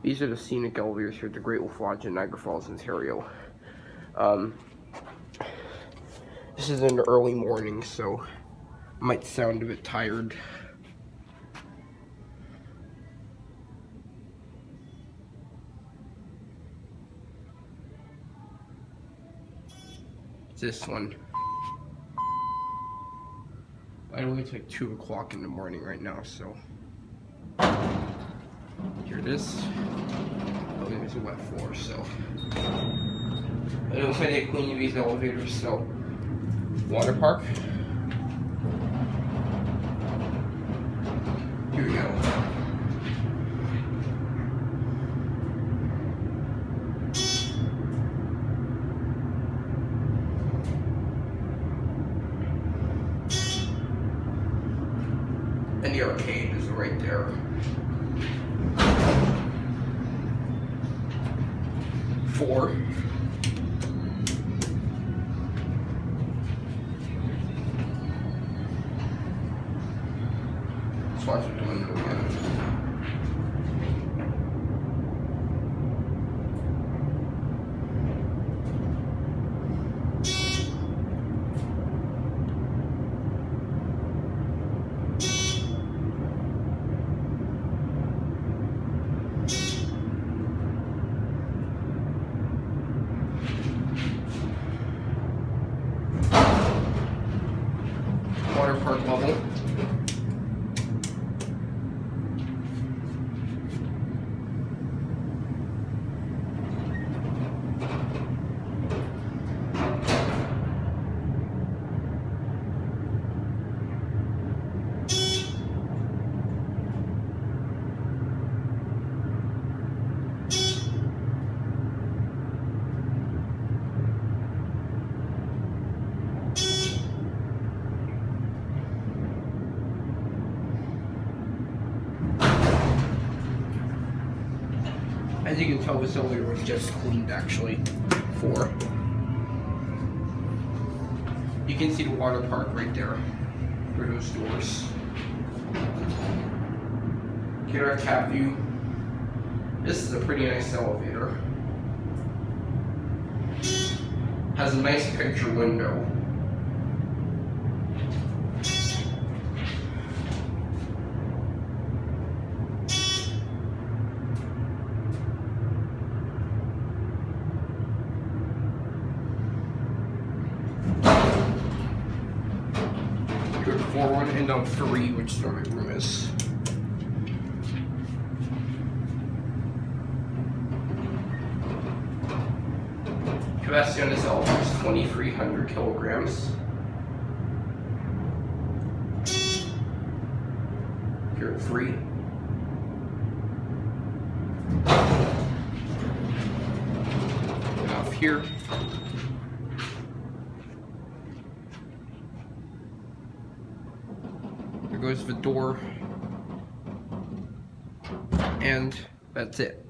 These are the scenic elevators here at the Great Wolf Lodge in Niagara Falls, Ontario. This is in the early morning, so I might sound a bit tired. This one. By the way, it's like 2 o'clock in the morning right now, so here it is. Oh, there's a wet floor, so I don't find it clean these elevators, so water park. Here we go. And the arcade is right there. Four. Let's watch it doing it again. Water park level. As you can tell, this elevator was just cleaned actually. 4. You can see the water park right there through those doors. Get our cap view. This is a pretty nice elevator. Has a nice picture window. Go to 4 and on 3, which the right room is. Capacity on this elevator is 2,300 kilograms. Here at 3. Get off here. There goes the door, and that's it.